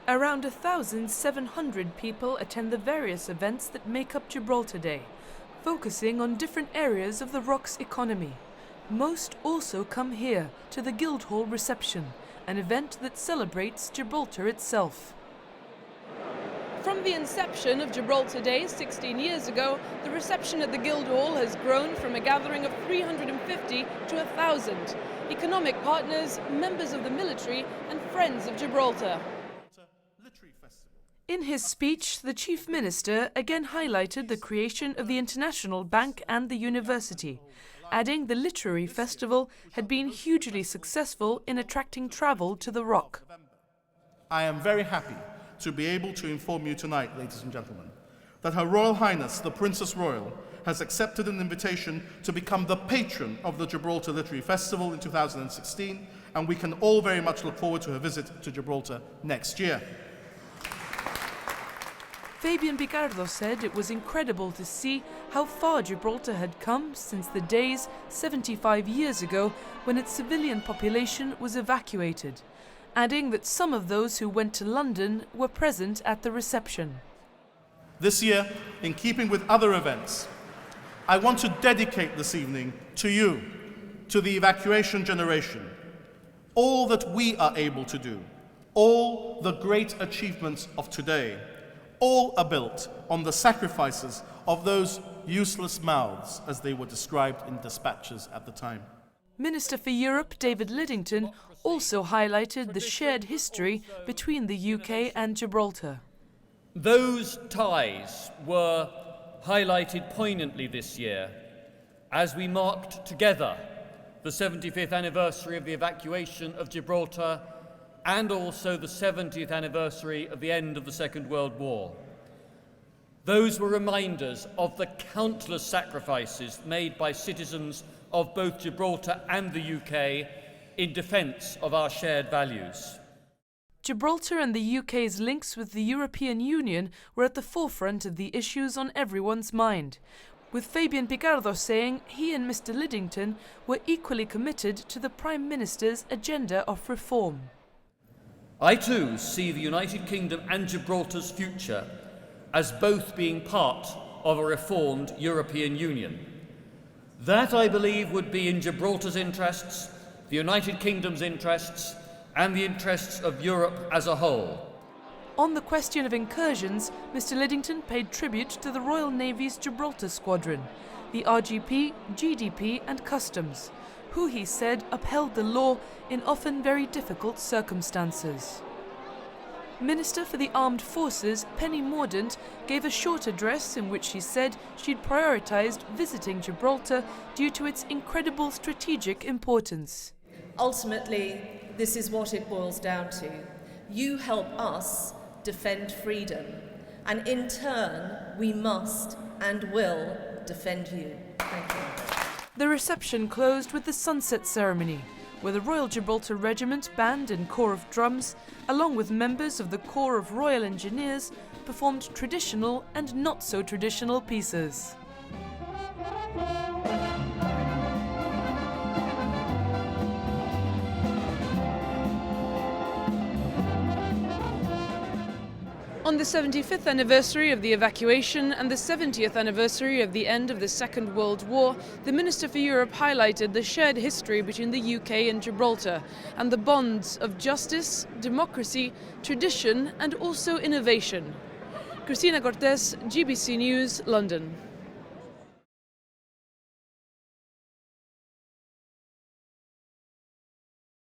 Around 1,700 people attend the various events that make up Gibraltar Day, focusing on different areas of the ROC's economy. Most also come here to the Guildhall reception, an event that celebrates Gibraltar itself. From the inception of Gibraltar Day 16 years ago, the reception at the Guildhall has grown from a gathering of 350 to 1,000. Economic partners, members of the military and friends of Gibraltar. In his speech, the Chief Minister again highlighted the creation of the International Bank and the university, adding the literary festival had been hugely successful in attracting travel to the ROC. I am very happy to be able to inform you tonight, ladies and gentlemen, that Her Royal Highness the Princess Royal has accepted an invitation to become the patron of the Gibraltar Literary Festival in 2016, and we can all very much look forward to her visit to Gibraltar next year. Fabian Picardo said it was incredible to see how far Gibraltar had come since the days 75 years ago when its civilian population was evacuated, adding that some of those who went to London were present at the reception. This year, in keeping with other events, I want to dedicate this evening to you, to the evacuation generation. All that we are able to do, all the great achievements of today, all are built on the sacrifices of those useless mouths, as they were described in dispatches at the time. Minister for Europe David Lidington also highlighted the shared history between the UK and Gibraltar. Those ties were highlighted poignantly this year as we marked together the 75th anniversary of the evacuation of Gibraltar and also the 70th anniversary of the end of the Second World War. Those were reminders of the countless sacrifices made by citizens of both Gibraltar and the UK in defence of our shared values. Gibraltar and the UK's links with the European Union were at the forefront of the issues on everyone's mind, with Fabian Picardo saying he and Mr. Lidington were equally committed to the Prime Minister's agenda of reform. I too see the United Kingdom and Gibraltar's future as both being part of a reformed European Union. That, I believe, would be in Gibraltar's interests, the United Kingdom's interests, and the interests of Europe as a whole. On the question of incursions, Mr. Lidington paid tribute to the Royal Navy's Gibraltar Squadron, the RGP, GDP and Customs, who he said upheld the law in often very difficult circumstances. Minister for the Armed Forces, Penny Mordaunt, gave a short address in which she said she'd prioritised visiting Gibraltar due to its incredible strategic importance. Ultimately, this is what it boils down to. You help us defend freedom, and in turn, we must and will defend you. Thank you. The reception closed with the sunset ceremony, where the Royal Gibraltar Regiment Band and Corps of Drums, along with members of the Corps of Royal Engineers, performed traditional and not so traditional pieces. On the 75th anniversary of the evacuation and the 70th anniversary of the end of the Second World War, the Minister for Europe highlighted the shared history between the UK and Gibraltar and the bonds of justice, democracy, tradition and also innovation. Cristina Cortés, GBC News, London.